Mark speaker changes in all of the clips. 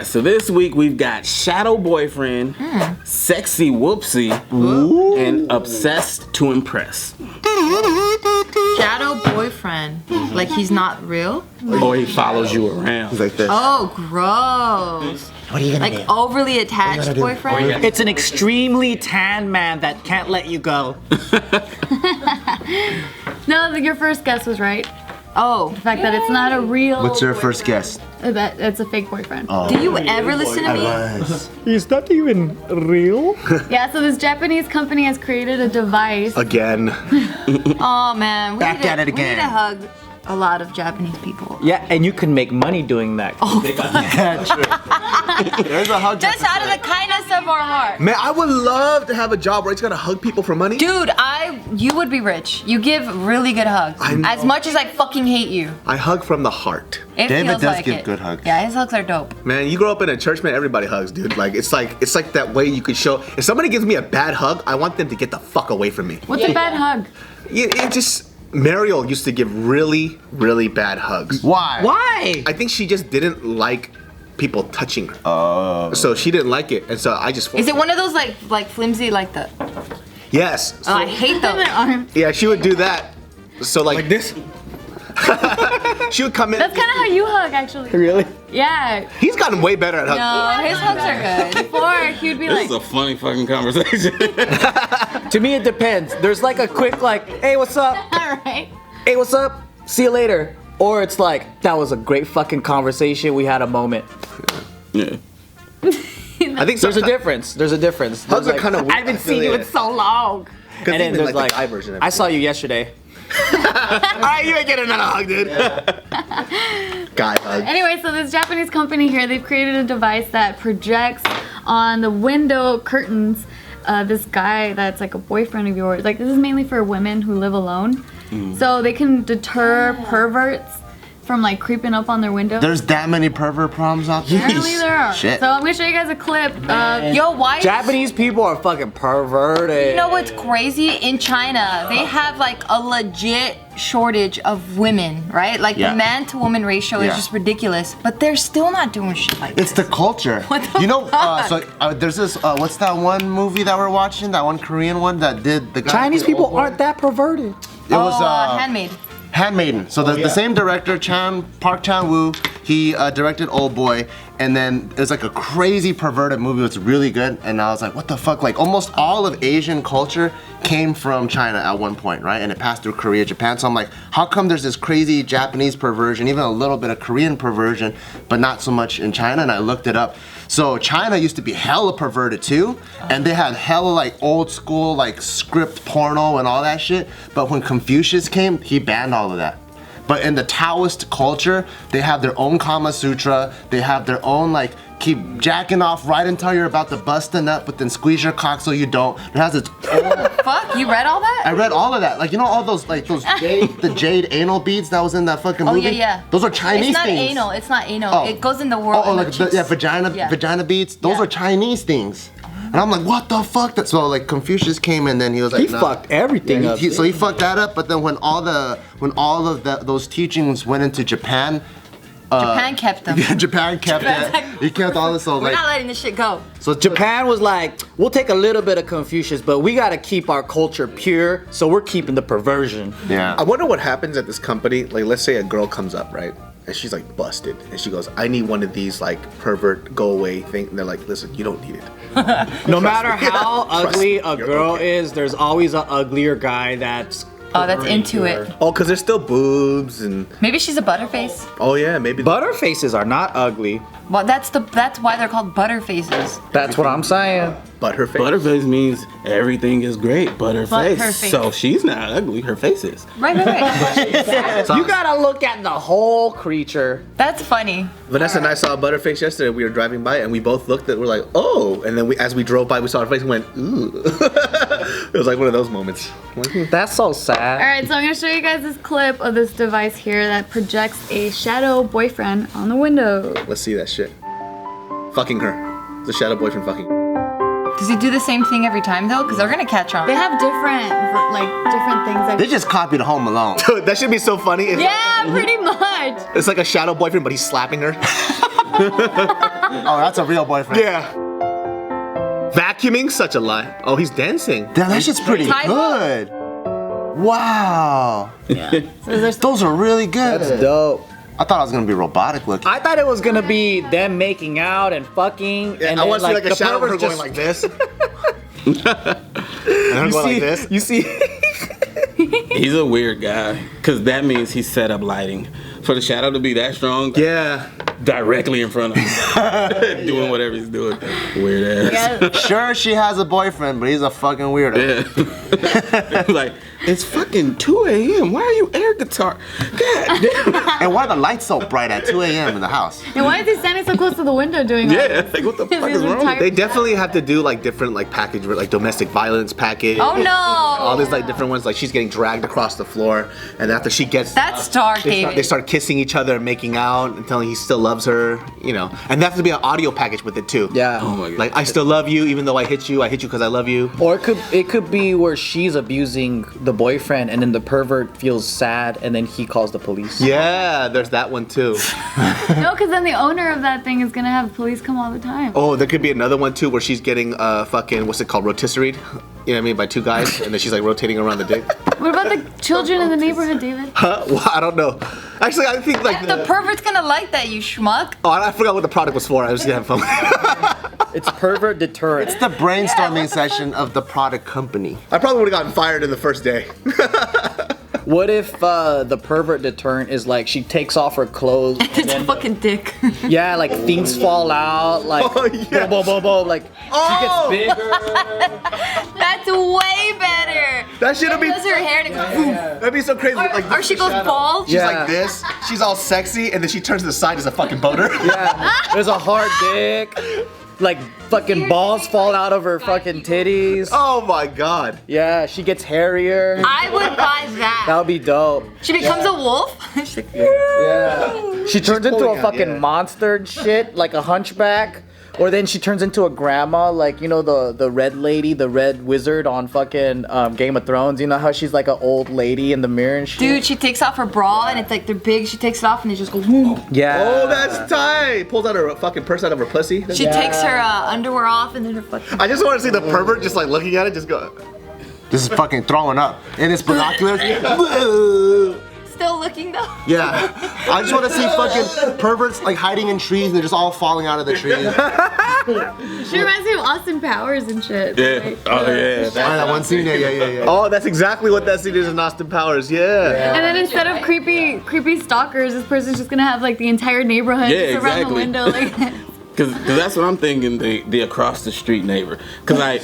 Speaker 1: right, so this week we've got Shadow Boyfriend, Sexy Woopsie, and Obsessed to Impress.
Speaker 2: Shadow boyfriend. Like he's not real?
Speaker 1: Or he follows you around.
Speaker 3: He's like this.
Speaker 2: Oh, gross.
Speaker 3: What are you gonna do?
Speaker 2: Like overly attached boyfriend?
Speaker 4: It's an extremely tan man that can't let you go.
Speaker 5: No, your first guess was right.
Speaker 2: Oh.
Speaker 5: The fact that it's not a real
Speaker 3: What's your first guess?
Speaker 5: that it's a fake boyfriend.
Speaker 2: Do you ever listen to me?
Speaker 4: Is that even real?
Speaker 5: Yeah, so this Japanese company has created a device.
Speaker 3: Again.
Speaker 2: Oh man,
Speaker 3: Back at it
Speaker 2: we
Speaker 3: again.
Speaker 2: need to hug a lot of Japanese people.
Speaker 4: Yeah, and you can make money doing that.
Speaker 3: Yeah, true. There's a hug.
Speaker 2: Just out of the kindness of our heart.
Speaker 3: Man, I would love to have a job where I just gotta hug people for money.
Speaker 2: Dude, you would be rich. You give really good hugs.
Speaker 3: I know.
Speaker 2: As much as I fucking hate you.
Speaker 3: I hug from the heart.
Speaker 2: It
Speaker 3: David
Speaker 2: feels
Speaker 3: does
Speaker 2: like
Speaker 3: give
Speaker 2: it.
Speaker 3: good hugs.
Speaker 2: Yeah, his hugs are dope.
Speaker 3: Man, you grow up in a church, man, everybody hugs, dude. Like it's like that way you could show if somebody gives me a bad hug, I want them to get the fuck away from me.
Speaker 5: What's a bad hug?
Speaker 3: It just Mariel used to give really, really bad hugs.
Speaker 6: Why?
Speaker 4: Why?
Speaker 3: I think she just didn't like people touching her. Oh. So she didn't like it, and so I just.
Speaker 2: Is it one of those like flimsy like the?
Speaker 3: Yes.
Speaker 2: Oh, I hate those.
Speaker 3: Yeah, she would do that. So like
Speaker 1: this?
Speaker 3: she would come in.
Speaker 5: That's kind of how you hug, actually.
Speaker 4: Really?
Speaker 5: Yeah.
Speaker 3: He's gotten way better at hugging.
Speaker 2: No, his hugs are good.
Speaker 5: Before, he would be
Speaker 1: This
Speaker 5: like,
Speaker 1: is a funny fucking conversation.
Speaker 4: To me, it depends. There's like a quick like, hey, what's up?
Speaker 5: alright.
Speaker 4: Hey, what's up? See you later. Or it's like, that was a great fucking conversation. We had a moment.
Speaker 1: Yeah.
Speaker 3: I think
Speaker 4: There's a difference. There's a difference.
Speaker 3: Hugs
Speaker 4: There's
Speaker 3: are kind of weird.
Speaker 4: I haven't seen you in so long.
Speaker 3: And
Speaker 4: then there's
Speaker 3: like the guy version of
Speaker 4: I
Speaker 3: it.
Speaker 4: saw you yesterday.
Speaker 3: Alright, you ain't getting another hug, dude. Guy hug.
Speaker 5: Anyway, so this Japanese company here, they've created a device that projects on the window curtains this guy that's like a boyfriend of yours. Like, this is mainly for women who live alone. So they can deter perverts from like creeping up on their window.
Speaker 6: There's that many pervert problems out there?
Speaker 5: Apparently there are.
Speaker 6: Shit.
Speaker 5: So I'm gonna show you guys a clip of
Speaker 2: Yo, why?
Speaker 4: Japanese people are fucking perverted.
Speaker 2: You know what's crazy? In China, they have like a legit shortage of women, right? Like
Speaker 6: Yeah.
Speaker 2: the man to woman ratio
Speaker 6: Yeah.
Speaker 2: is just ridiculous, but they're still not doing shit like
Speaker 6: It's
Speaker 2: this.
Speaker 6: the culture.
Speaker 2: What the
Speaker 6: you know,
Speaker 2: fuck?
Speaker 6: there's this, what's that one movie that we're watching? That one Korean one that did the guy.
Speaker 4: Chinese people aren't that perverted.
Speaker 6: It was
Speaker 2: Handmaid.
Speaker 6: Handmaiden. So the same director, Park Chan-wook, he directed Old Boy, and then it was like a crazy perverted movie. It's really good, and I was like, what the fuck? Like almost all of Asian culture came from China at one point, right? And it passed through Korea, Japan. So I'm like, how come there's this crazy Japanese perversion, even a little bit of Korean perversion, but not so much in China? And I looked it up. So China used to be hella perverted too, and they had hella like old school like script porno and all that shit. But when Confucius came, he banned all of that. But in the Taoist culture, they have their own Kama Sutra. They have their own like keep jacking off right until you're about to bust a nut, but then squeeze your cock so you don't. It has its own.
Speaker 2: Fuck, you read all that?
Speaker 6: I read all of that. Like you know all those like those the jade anal beads that was in that fucking movie.
Speaker 2: Oh yeah.
Speaker 6: Those are Chinese
Speaker 2: It's not
Speaker 6: things.
Speaker 2: anal. It's not anal.
Speaker 6: Oh.
Speaker 2: It goes in the world.
Speaker 6: Oh,
Speaker 2: in the
Speaker 6: like
Speaker 2: cheeks.
Speaker 6: vagina beads. Those
Speaker 2: Yeah.
Speaker 6: are Chinese things. And I'm like, what the fuck? So like Confucius came and then he was like,
Speaker 4: He
Speaker 6: nah.
Speaker 4: fucked everything up.
Speaker 6: So he fucked that up. But then when all of those teachings went into Japan,
Speaker 2: Japan kept them.
Speaker 6: Japan kept it. He kept all this. So
Speaker 2: We're
Speaker 6: like,
Speaker 2: not letting this shit go.
Speaker 6: so
Speaker 4: Japan was like, we'll take a little bit of Confucius, but we gotta keep our culture pure, so we're keeping the perversion.
Speaker 6: Yeah.
Speaker 3: I wonder what happens at this company. Like, let's say a girl comes up, right? And she's like busted. And she goes, I need one of these like pervert go away thing. And they're like, listen, you don't need it.
Speaker 4: No matter how
Speaker 3: Trust
Speaker 4: ugly
Speaker 3: me,
Speaker 4: a
Speaker 3: you're
Speaker 4: girl
Speaker 3: okay.
Speaker 4: is, there's always an uglier guy that's
Speaker 2: Into it.
Speaker 3: Oh, because there's still boobs and
Speaker 2: Maybe she's a butterface.
Speaker 3: oh yeah, maybe.
Speaker 4: Butterfaces are not ugly.
Speaker 2: Well, that's why they're called butterfaces.
Speaker 4: That's what I'm saying.
Speaker 3: But her face.
Speaker 1: Butterface means everything is great, but her
Speaker 2: But
Speaker 1: face.
Speaker 2: her face.
Speaker 1: So she's not ugly, her face is.
Speaker 2: Right.
Speaker 4: You gotta look at the whole creature.
Speaker 2: That's funny.
Speaker 3: Vanessa and I saw a butterface yesterday. We were driving by and we both looked at. We're like, oh. And then as we drove by, we saw her face and went, ooh. It was like one of those moments.
Speaker 4: That's so sad.
Speaker 5: Alright, so I'm gonna show you guys this clip of this device here that projects a shadow boyfriend on the window.
Speaker 3: Let's see that shit. Fucking her. The shadow boyfriend fucking.
Speaker 2: Does he do the same thing every time though? Because they're gonna catch on.
Speaker 5: They have different things that
Speaker 6: They just copied Home Alone.
Speaker 3: Dude, that should be so funny.
Speaker 5: yeah, pretty much.
Speaker 3: It's like a shadow boyfriend, but he's slapping her.
Speaker 6: Oh, that's a real boyfriend.
Speaker 3: Yeah. Vacuuming, such a lie. Oh, he's dancing.
Speaker 6: Damn, that shit's pretty
Speaker 2: Type
Speaker 6: good. Wow.
Speaker 5: So there's
Speaker 6: Those are really good.
Speaker 4: That's dope.
Speaker 6: I thought I was gonna be robotic looking.
Speaker 4: I thought it was gonna be them making out and fucking.
Speaker 3: Yeah,
Speaker 4: and
Speaker 3: I
Speaker 4: then,
Speaker 3: want to see like a
Speaker 4: the
Speaker 3: shadow of her
Speaker 4: pervert's
Speaker 3: going like this. And her
Speaker 4: You
Speaker 3: going
Speaker 4: see,
Speaker 3: like this.
Speaker 4: you see.
Speaker 1: He's a weird guy, because that means he set up lighting. For the shadow to be that strong,
Speaker 3: Yeah.
Speaker 1: directly in front of him, doing whatever he's doing. Weird ass.
Speaker 5: yeah,
Speaker 6: Sure, she has a boyfriend, but he's a fucking weirdo.
Speaker 1: Yeah. Like, it's fucking 2 a.m. Why are you air guitar? God damn.
Speaker 6: And why are the lights so bright at 2 a.m. in the house?
Speaker 5: and why is he standing so close to the window doing that?
Speaker 1: Yeah, like what the fuck is wrong with
Speaker 3: They definitely have to do like different like package, like domestic violence package.
Speaker 2: Oh no!
Speaker 3: All these like different ones, like she's getting dragged across the floor, and after she gets,
Speaker 2: That's dark, David.
Speaker 3: they start kissing each other and making out and telling he still loves her, you know. And there has to be an audio package with it too.
Speaker 4: Yeah.
Speaker 1: Oh my god.
Speaker 3: Like I still love you, even though I hit you because I love you.
Speaker 4: Or it could be where she's abusing the boyfriend, and then the pervert feels sad, and then he calls the police.
Speaker 3: Yeah, there's that one too.
Speaker 5: No, because then the owner of that thing is gonna have the police come all the time.
Speaker 3: Oh, there could be another one too where she's getting fucking what's it called, rotisseried? You know what I mean, by two guys, and then she's like rotating around the dick.
Speaker 5: What about the children in the neighborhood, David?
Speaker 3: Huh? Well, I don't know. Actually, I think like
Speaker 2: The pervert's gonna like that, you schmuck.
Speaker 3: Oh, I forgot what the product was for. I was just gonna have fun.
Speaker 4: It's pervert deterrent.
Speaker 6: It's the brainstorming session of the product company.
Speaker 3: I probably would have gotten fired in the first day.
Speaker 4: What if the pervert deterrent is like she takes off her clothes, and
Speaker 2: It's a
Speaker 4: then,
Speaker 2: fucking dick.
Speaker 4: yeah, like things fall out, like
Speaker 3: Oh, yes.
Speaker 4: boom, boom, boom, boom, like
Speaker 3: Oh!
Speaker 4: she gets bigger.
Speaker 2: That's way better.
Speaker 3: That shit'll be.
Speaker 2: Does her hair to go boom.
Speaker 3: That'd be so crazy. Like
Speaker 2: Or she goes bald.
Speaker 3: she's
Speaker 4: Yeah.
Speaker 3: like this. She's all sexy, and then she turns to the side as a fucking boner.
Speaker 4: Yeah, there's a hard dick. Like fucking balls fall out of her fucking titties.
Speaker 3: Oh my god.
Speaker 4: Yeah, she gets hairier.
Speaker 2: I would buy
Speaker 4: That
Speaker 2: that.
Speaker 4: would be dope.
Speaker 2: She becomes a wolf. She's like,
Speaker 4: Yeah. She turns into
Speaker 3: pulling
Speaker 4: a
Speaker 3: out,
Speaker 4: fucking
Speaker 3: yeah.
Speaker 4: monster and shit, like a hunchback. Or then she turns into a grandma, like, you know, the red lady, the red wizard on fucking Game of Thrones. You know how she's like an old lady in the mirror and shit?
Speaker 2: dude, she takes off her bra and it's like they're big. She takes it off and they just go boom.
Speaker 4: Yeah.
Speaker 3: Oh, that's tight. Pulls out her fucking purse out of her pussy.
Speaker 2: She takes her underwear off and then her fucking.
Speaker 3: I just want to see the pervert just like looking at it, just go.
Speaker 6: This is fucking throwing up. And it's binoculars.
Speaker 2: Still looking though.
Speaker 6: Yeah. I just want to see fucking perverts like hiding in trees and they're just all falling out of the trees.
Speaker 5: She reminds me of Austin Powers and shit.
Speaker 1: Yeah.
Speaker 5: Like,
Speaker 1: Oh yeah.
Speaker 6: Oh, that one scene there, yeah.
Speaker 3: Oh, that's exactly what that scene is in Austin Powers. Yeah.
Speaker 5: and then instead of creepy stalkers, this person's just gonna have like the entire neighborhood
Speaker 1: Yeah,
Speaker 5: just around the
Speaker 1: exactly.
Speaker 5: window like
Speaker 1: Cause that's what I'm thinking. The across the street neighbor. Cause like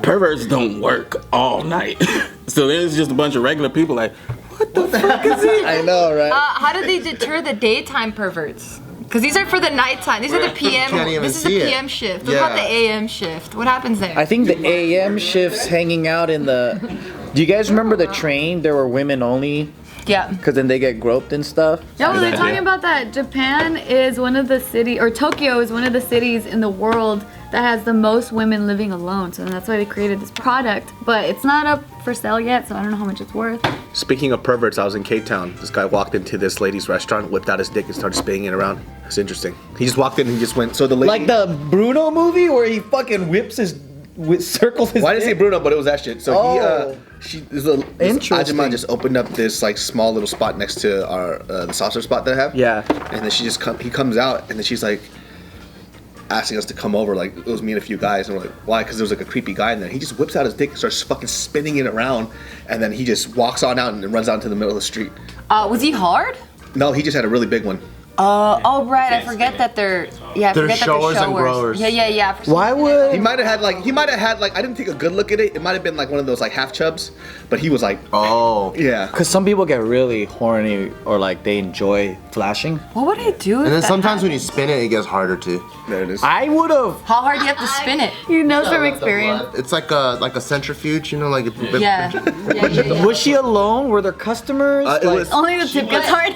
Speaker 1: perverts don't work all night. So there's just a bunch of regular people like, what the fuck is he?
Speaker 4: I know, right?
Speaker 2: How do they deter the daytime perverts? Because these are for the nighttime. These are the PM.
Speaker 6: Can't even
Speaker 2: This is the
Speaker 6: see it.
Speaker 2: PM shift. What about
Speaker 6: Yeah.
Speaker 2: the AM shift? What happens there?
Speaker 4: I think the AM shifts hanging out in the. Do you guys remember the train? There were women only,
Speaker 2: yeah.
Speaker 4: because then they get groped and stuff.
Speaker 5: Yeah, well, they're
Speaker 1: Yeah.
Speaker 5: talking about that. Japan is one of the Tokyo is one of the cities in the world that has the most women living alone. So that's why they created this product. But it's not up for sale yet, so I don't know how much it's worth.
Speaker 3: Speaking of perverts, I was in K-Town. This guy walked into this lady's restaurant, whipped out his dick, and started spinning it around. It's interesting. He just walked in and he just went. So the lady.
Speaker 4: Like the Bruno movie where he fucking whips circles his
Speaker 3: Well, I didn't say
Speaker 4: dick.
Speaker 3: Bruno, but it was that shit. So
Speaker 4: Oh.
Speaker 3: this
Speaker 4: Interesting.
Speaker 3: Ajima just opened up this like small little spot next to our the saucer spot that I have.
Speaker 4: Yeah.
Speaker 3: And then he comes out, and then she's like asking us to come over. Like it was me and a few guys, and we're like, why? Because there was like a creepy guy in there. He just whips out his dick and starts fucking spinning it around, and then he just walks on out and runs out into the middle of the street.
Speaker 2: Was he hard?
Speaker 3: No, he just had a really big one.
Speaker 2: Oh right, I forget that they're
Speaker 6: They're
Speaker 2: forget that
Speaker 6: showers and growers.
Speaker 2: Yeah. For some
Speaker 4: Why
Speaker 2: reason.
Speaker 4: would?
Speaker 3: He might have had like I didn't take a good look at it. It might have been like one of those like half chubs, but he was like,
Speaker 6: Oh.
Speaker 3: yeah.
Speaker 4: Because some people get really horny or like they enjoy flashing.
Speaker 2: What would I do?
Speaker 6: And
Speaker 2: if
Speaker 6: then
Speaker 2: that
Speaker 6: sometimes when you
Speaker 2: happened?
Speaker 6: spin it, it gets harder too.
Speaker 3: There it is.
Speaker 4: I would have.
Speaker 2: How hard do you have to spin it?
Speaker 5: He knows from experience.
Speaker 6: It's like a centrifuge, you know, like
Speaker 2: Yeah.
Speaker 4: Was she alone? Were there customers?
Speaker 3: It
Speaker 4: Like-
Speaker 3: was.
Speaker 5: Only the tip gets hard.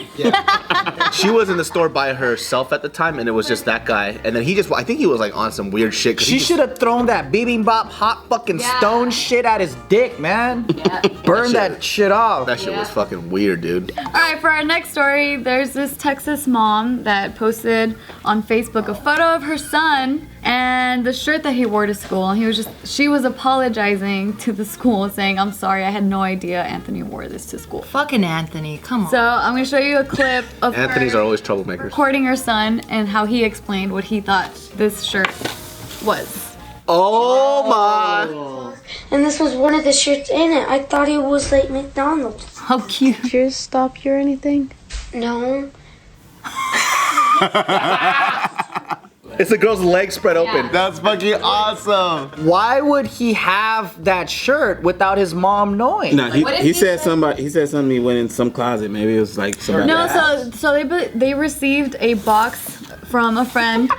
Speaker 3: she was in the store by herself at the time, and it was just that guy. And then I think he was like on some weird shit.
Speaker 4: She should have thrown that bibimbap hot fucking stone shit at his dick, man. Yeah. Burn that shit off.
Speaker 3: That shit was fucking weird, dude.
Speaker 5: All right, for our next story, there's this Texas mom that posted on Facebook a photo of her son and the shirt that he wore to school. And she was apologizing to the school, saying, "I'm sorry, I had no idea Anthony wore this to school."
Speaker 2: Fucking Anthony, come on.
Speaker 5: So I'm gonna show you a clip of
Speaker 3: Anthony's
Speaker 5: her
Speaker 3: are always troublemakers.
Speaker 5: recording her son and how he explained what he thought this shirt was.
Speaker 3: Oh my!
Speaker 7: And this was one of the shirts in it. I thought it was like McDonald's.
Speaker 2: How cute.
Speaker 8: Did yours stop you or anything?
Speaker 7: No.
Speaker 3: It's the girl's legs spread open.
Speaker 6: That's fucking awesome.
Speaker 4: Why would he have that shirt without his mom knowing?
Speaker 1: No, he said somebody. He said something. He went in some closet. Maybe it was like somebody.
Speaker 5: No, so they received a box from a friend.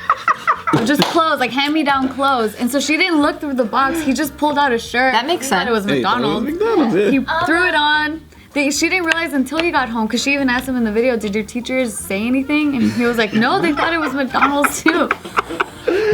Speaker 5: Just clothes, like hand-me-down clothes. And so she didn't look through the box. He just pulled out a shirt.
Speaker 2: That makes sense.
Speaker 5: Thought it was McDonald's.
Speaker 1: Yeah.
Speaker 5: He threw it on. She didn't realize until he got home, because she even asked him in the video, "Did your teachers say anything?" And he was like, "No, they thought it was McDonald's too."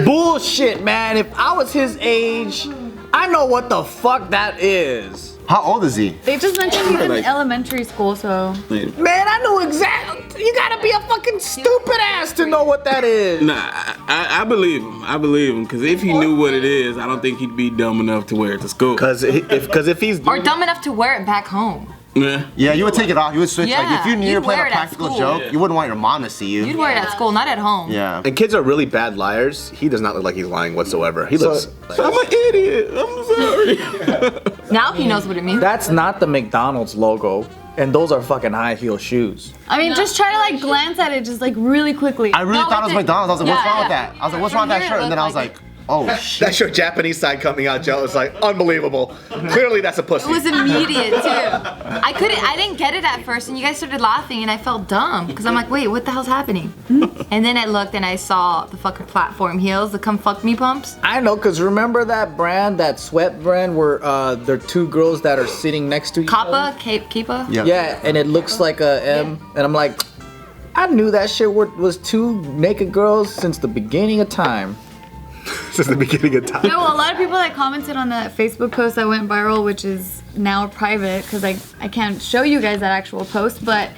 Speaker 4: Bullshit, man. If I was his age, I know what the fuck that is.
Speaker 6: How old is he?
Speaker 5: They just mentioned he's in
Speaker 1: Like-
Speaker 5: elementary school, so.
Speaker 4: Man, I know exactly. You gotta be a fucking stupid ass to know what that is.
Speaker 1: Nah, I believe him. I believe him because if he knew what it is, I don't think he'd be dumb enough to wear it to school.
Speaker 3: Because if he's
Speaker 2: Or dumb enough to wear it back home.
Speaker 1: Yeah.
Speaker 6: Yeah, you would take it off. You would switch.
Speaker 2: Yeah,
Speaker 6: like if you needed
Speaker 2: you'd
Speaker 6: to play
Speaker 2: wear
Speaker 6: a
Speaker 2: it at
Speaker 6: practical
Speaker 2: school.
Speaker 6: joke, you wouldn't want your mom to see you.
Speaker 2: You'd wear it at school, not at home.
Speaker 6: Yeah.
Speaker 3: and kids are really bad liars, he does not look like he's lying whatsoever. He looks.
Speaker 1: I'm an idiot. I'm sorry.
Speaker 2: Now he knows what it means.
Speaker 4: That's not the McDonald's logo. And those are fucking high heel shoes.
Speaker 5: I mean, just try to like glance at it just like really quickly.
Speaker 6: I really
Speaker 2: No,
Speaker 6: thought it was
Speaker 2: it's-
Speaker 6: McDonald's. I was like, what's
Speaker 2: yeah,
Speaker 6: wrong with
Speaker 2: yeah.
Speaker 6: that? I was like, what's wrong with that
Speaker 2: From
Speaker 6: shirt?
Speaker 2: here,
Speaker 6: And then I was
Speaker 2: it
Speaker 6: like, oh shit.
Speaker 3: That's your Japanese side coming out, Joe. It's like unbelievable. Clearly, that's a pussy.
Speaker 2: It was immediate too. I didn't get it at first, and you guys started laughing, and I felt dumb because I'm like, wait, what the hell's happening? And then I looked and I saw the fucking platform heels, the come fuck me pumps.
Speaker 4: I know, cause remember that brand, that sweat brand, where there are two girls that are sitting next to each other?
Speaker 2: Kappa, Kipa.
Speaker 6: Yeah.
Speaker 4: Yeah, and it looks like a M, and I'm like, I knew that shit was two naked girls since the beginning of time.
Speaker 3: Since the beginning of time.
Speaker 5: No, a lot of people that commented on that Facebook post that went viral, which is now private because I can't show you guys that actual post, but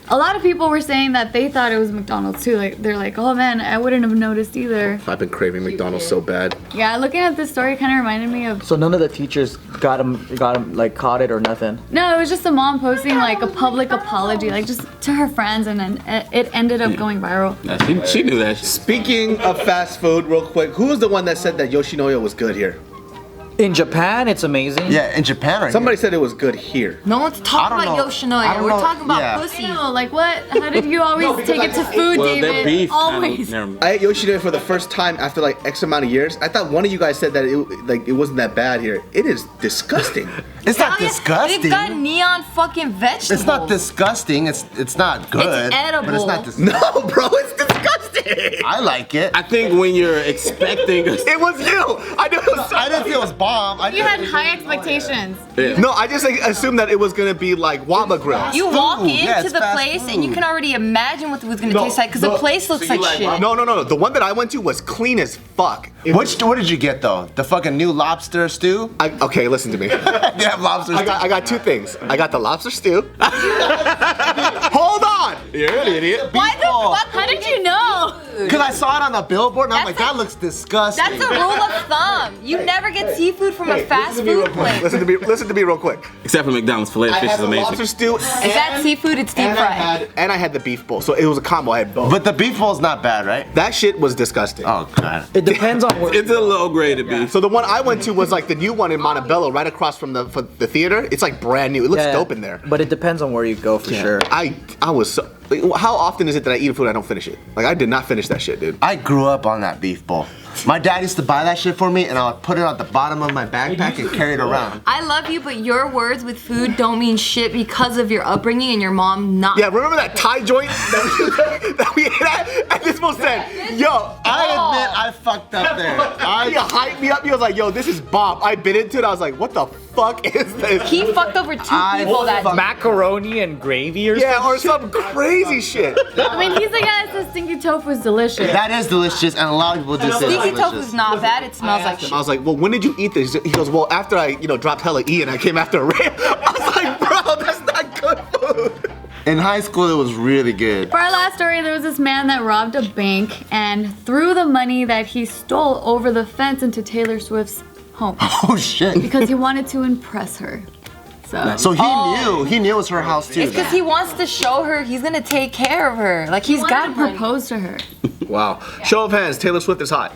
Speaker 5: a lot of people were saying that they thought it was McDonald's too. Like they're like, oh man, I wouldn't have noticed either.
Speaker 3: I've been craving McDonald's so bad.
Speaker 5: Yeah, looking at this story kind of reminded me of.
Speaker 4: So none of the teachers got him like caught it or nothing.
Speaker 5: No, it was just a mom posting like a public apology, like just to her friends, and then it ended up going viral.
Speaker 1: Nah, she knew that shit.
Speaker 3: Speaking of fast food, real quick, who was the one that said that Yoshinoya was good here?
Speaker 4: In Japan, it's amazing.
Speaker 6: Yeah, in Japan right
Speaker 3: Somebody said it was good here.
Speaker 2: No one's talking
Speaker 6: I don't
Speaker 2: about
Speaker 6: know. I
Speaker 2: Yoshinoya.
Speaker 6: don't
Speaker 2: We're
Speaker 6: know.
Speaker 2: talking about
Speaker 6: Yeah.
Speaker 2: pussy.
Speaker 5: No, like what? How did you always take it to food,
Speaker 1: Well,
Speaker 5: David?
Speaker 1: their beef.
Speaker 5: Always.
Speaker 1: Never mind.
Speaker 3: I ate Yoshinoya for the first time after like X amount of years. I thought one of you guys said that it wasn't that bad here. It is disgusting.
Speaker 6: It's not
Speaker 2: Hell yeah,
Speaker 6: disgusting.
Speaker 2: They've got neon fucking vegetables.
Speaker 6: It's not disgusting. It's not good.
Speaker 2: edible.
Speaker 6: But it's not disgusting.
Speaker 3: No, bro, it's disgusting.
Speaker 6: I like it.
Speaker 1: I think when you're expecting,
Speaker 3: It was you. I knew it was.
Speaker 6: I didn't feel it was bomb.
Speaker 5: You had high expectations.
Speaker 3: No, I just like, assumed that it was gonna be like Wama Grill.
Speaker 2: You walk
Speaker 6: food. Yeah,
Speaker 2: into
Speaker 6: it's
Speaker 2: the
Speaker 6: fast
Speaker 2: place and you
Speaker 6: food.
Speaker 2: can already imagine what it was gonna
Speaker 3: No,
Speaker 2: taste like because the
Speaker 3: no.
Speaker 2: place looks
Speaker 1: So you
Speaker 2: like
Speaker 1: like
Speaker 2: shit.
Speaker 3: No. The one that I went to was clean as fuck.
Speaker 6: What did you get though? The fucking new lobster stew?
Speaker 3: Okay, listen to me.
Speaker 6: They have lobster stew.
Speaker 3: I got two things. I got the lobster stew. Hold on.
Speaker 1: you're an idiot.
Speaker 2: Why the fuck? How did you know?
Speaker 6: Because I saw it on the billboard and I'm like,
Speaker 2: That's
Speaker 6: that looks disgusting.
Speaker 2: That's a rule of thumb. You never get seafood from a fast food place.
Speaker 3: Listen to me real quick.
Speaker 1: Except for McDonald's, filet of
Speaker 3: I
Speaker 1: fish
Speaker 3: had
Speaker 1: is
Speaker 3: the lobster
Speaker 1: amazing.
Speaker 3: stew.
Speaker 2: If that's seafood, it's deep fried.
Speaker 3: And I had the beef bowl, so it was a combo. I had both.
Speaker 6: But the beef bowl's not bad, right?
Speaker 3: That shit was disgusting.
Speaker 6: Oh, God.
Speaker 4: It depends on where.
Speaker 1: It's a low grade of beef.
Speaker 3: So the one I went to was like the new one in Montebello, right across from the theater. It's like brand new. It looks dope in there.
Speaker 4: But it depends on where you go for sure.
Speaker 3: I was so, like, how often is it that I eat food and I don't finish it? Like I did not finish that shit, dude.
Speaker 6: I grew up on that beef bowl. My dad used to buy that shit for me, and I would put it at the bottom of my backpack and carry it around.
Speaker 2: I love you, but your words with food don't mean shit because of your upbringing and your mom not.
Speaker 3: Yeah, remember that Thai joint that we ate at? And this one said, yo,
Speaker 6: I admit I fucked up there.
Speaker 3: he hyped me up. He was like, yo, this is bomb. I bit into it. I was like, what the fuck is this?
Speaker 2: He fucked over 2 people that day.
Speaker 4: Macaroni and gravy or
Speaker 3: Yeah, or some crazy shit.
Speaker 5: I mean, he's the guy that says stinky tofu is delicious.
Speaker 6: That is delicious, and a lot of people just say it's
Speaker 2: Stinky
Speaker 6: delicious.
Speaker 2: tofu's not bad. It smells like shit.
Speaker 3: I was like, well, when did you eat this? He goes, well, after I, dropped hella E and I came after a rape. I was like, bro, that's not good food.
Speaker 6: In high school, it was really good.
Speaker 5: For our last story, there was this man that robbed a bank and threw the money that he stole over the fence into Taylor Swift's home
Speaker 6: Oh shit.
Speaker 5: because he wanted to impress her.
Speaker 6: So he knew it was her house too.
Speaker 2: It's because he wants to show her he's gonna take care of her. Like he's got
Speaker 5: to propose to her.
Speaker 3: Wow. Show of hands, Taylor Swift is hot.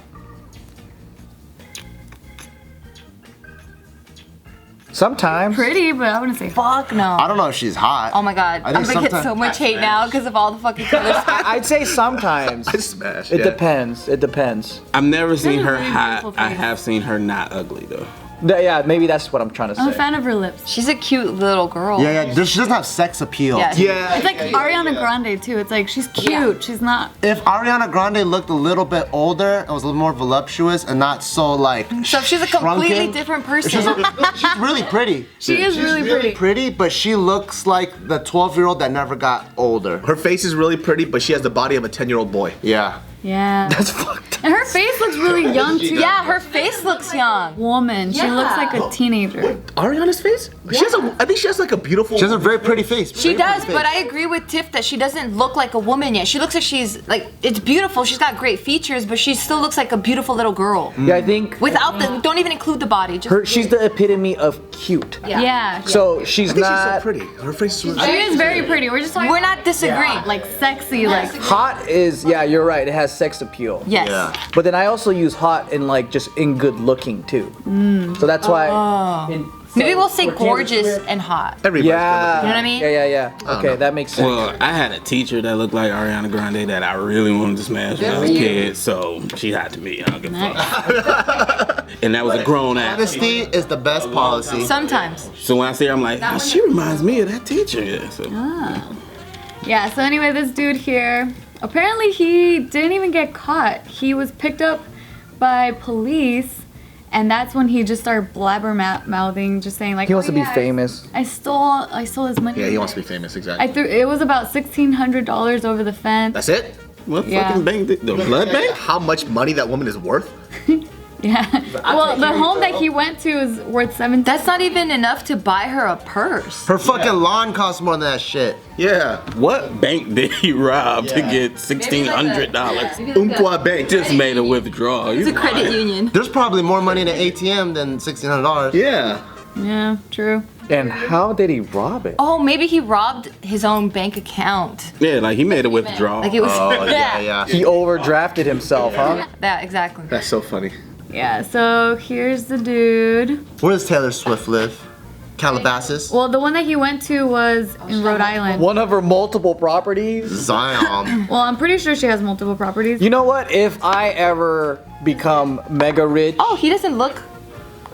Speaker 4: Sometimes.
Speaker 5: Pretty, but I wouldn't say
Speaker 2: Fuck no.
Speaker 6: I don't know if she's hot.
Speaker 2: Oh my god.
Speaker 6: I
Speaker 2: I'm
Speaker 6: think
Speaker 2: gonna get
Speaker 6: sometimes-
Speaker 2: so much hate now because of all the fucking Taylor Swift.
Speaker 4: I'd say sometimes.
Speaker 3: I smashed.
Speaker 4: It depends. It depends.
Speaker 1: I've never seen
Speaker 5: a
Speaker 1: her
Speaker 5: really
Speaker 1: hot.
Speaker 5: beautiful
Speaker 1: I
Speaker 5: face.
Speaker 1: have seen her not ugly though.
Speaker 4: Yeah, maybe that's what I'm trying to say.
Speaker 5: I'm a fan of her lips.
Speaker 2: She's a cute little girl.
Speaker 6: Yeah. She doesn't have sex appeal.
Speaker 2: Yeah.
Speaker 3: Yeah.
Speaker 5: It's like Ariana Grande too. It's like she's cute. She's not.
Speaker 6: If Ariana Grande looked a little bit older and was a little more voluptuous and not so like
Speaker 2: So she's a completely
Speaker 6: shrunken,
Speaker 2: different person.
Speaker 6: she's really pretty.
Speaker 5: She is really pretty.
Speaker 6: But she looks like the 12-year-old that never got older.
Speaker 3: Her face is really pretty, but she has the body of a 10-year-old boy.
Speaker 6: Yeah.
Speaker 5: Yeah.
Speaker 3: That's fucked up.
Speaker 5: And her face looks really young too.
Speaker 2: Yeah, her face looks young.
Speaker 5: Woman. She looks like a teenager.
Speaker 3: Ariana's face? She has I think she has like a beautiful.
Speaker 6: She has a very pretty face.
Speaker 2: She does, but I agree with Tiff that she doesn't look like a woman yet. She looks like she's like, it's beautiful. She's got great features, but she still looks like a beautiful little girl.
Speaker 4: Yeah, I think
Speaker 2: Without the, don't even include the body. Just
Speaker 4: she's the epitome of cute.
Speaker 5: Yeah.
Speaker 4: So she's
Speaker 3: I think
Speaker 4: not
Speaker 3: she's so pretty. Her face is.
Speaker 5: She is very pretty. We're just talking
Speaker 2: we're not disagreeing.
Speaker 5: like sexy, like
Speaker 4: hot. Is yeah, you're right. It has sex appeal.
Speaker 2: Yes.
Speaker 6: Yeah.
Speaker 4: But then I also use hot in like just in good looking too. So that's why.
Speaker 2: Maybe we'll say
Speaker 4: for Taylor
Speaker 2: gorgeous
Speaker 4: Swift-
Speaker 2: and hot.
Speaker 3: Everybody's
Speaker 4: Yeah.
Speaker 3: good
Speaker 2: You know what I mean?
Speaker 4: Yeah. Okay, that makes sense.
Speaker 1: Well, I had a teacher that looked like Ariana Grande that I really wanted to smash when I was a kid, so she hot to me. I don't give a fuck. And that was a grown ass.
Speaker 6: Honesty is the best policy.
Speaker 2: Sometimes.
Speaker 1: So when I see her, I'm like, oh, she reminds me of that teacher. Yeah, so.
Speaker 5: yeah. So anyway, this dude here, apparently he didn't even get caught. He was picked up by police, and that's when he just started mouthing, just saying like,
Speaker 4: He wants to be
Speaker 5: yeah,
Speaker 4: famous.
Speaker 5: I stole his money.
Speaker 3: Yeah, he wants to be famous, exactly.
Speaker 5: It was about $1,600 over the fence.
Speaker 3: That's it?
Speaker 1: What
Speaker 5: Yeah.
Speaker 1: fucking bank? The blood bank?
Speaker 3: How much money that woman is worth?
Speaker 5: Yeah. Well, the home that he went to is worth $17.
Speaker 2: That's not even enough to buy her a purse.
Speaker 6: Her fucking lawn costs more than that shit.
Speaker 3: Yeah.
Speaker 1: What bank did he rob to get $1,600?
Speaker 3: Umpqua Bank.
Speaker 1: Just made a withdrawal.
Speaker 2: It's a credit union.
Speaker 6: There's probably more money in an ATM than $1,600.
Speaker 3: Yeah.
Speaker 5: Yeah, true.
Speaker 4: And how did he rob it?
Speaker 2: Oh, maybe he robbed his own bank account.
Speaker 1: Yeah, like he made a withdrawal.
Speaker 2: Like it was.
Speaker 6: Oh, yeah.
Speaker 4: He overdrafted himself, huh?
Speaker 2: That exactly.
Speaker 3: That's so funny.
Speaker 5: Yeah, so here's the dude.
Speaker 6: Where does Taylor Swift live? Calabasas?
Speaker 5: Well, the one that he went to was in Rhode Island.
Speaker 4: One of her multiple properties.
Speaker 6: Zion.
Speaker 5: Well, I'm pretty sure she has multiple properties.
Speaker 4: You know what? If I ever become mega rich,
Speaker 2: Oh, he doesn't look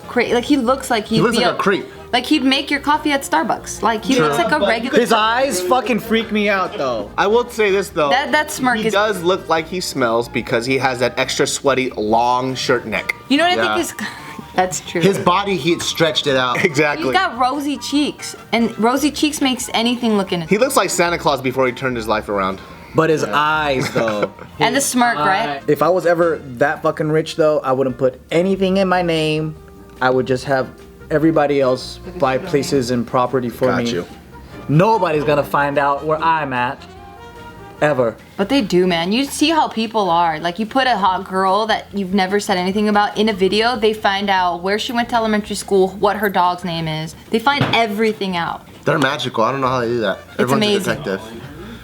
Speaker 2: crazy. Like he looks like he'd
Speaker 6: He looks
Speaker 2: be
Speaker 6: like a creep.
Speaker 2: Like he'd make your coffee at Starbucks. Like he looks like a regular.
Speaker 4: his eyes fucking freak me out though.
Speaker 3: I will say this though.
Speaker 2: That smirk
Speaker 3: he
Speaker 2: is.
Speaker 3: does look like he smells because he has that extra sweaty long shirt neck.
Speaker 2: You know what
Speaker 6: Yeah.
Speaker 2: I think is. That's true.
Speaker 6: His body heat stretched it out.
Speaker 3: Exactly.
Speaker 2: He's got rosy cheeks, and rosy cheeks makes anything look innocent.
Speaker 3: He looks like Santa Claus before he turned his life around.
Speaker 4: But his eyes though.
Speaker 2: And the smirk, right?
Speaker 4: If I was ever that fucking rich though, I wouldn't put anything in my name. I would just have everybody else buy places and property for
Speaker 3: Got
Speaker 4: me.
Speaker 3: you.
Speaker 4: Nobody's gonna find out where I'm at. Ever.
Speaker 2: But they do, man. You see how people are. Like, you put a hot girl that you've never said anything about in a video, they find out where she went to elementary school, what her dog's name is. They find everything out.
Speaker 6: They're magical. I don't know how they do that. Everyone's
Speaker 2: amazing.
Speaker 6: a detective.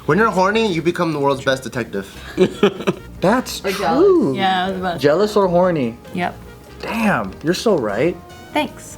Speaker 6: When you're horny, you become the world's best detective.
Speaker 4: That's true.
Speaker 5: Yeah, I was about to.
Speaker 4: Jealous or horny?
Speaker 2: Yep.
Speaker 4: Damn, you're so right.
Speaker 2: Thanks.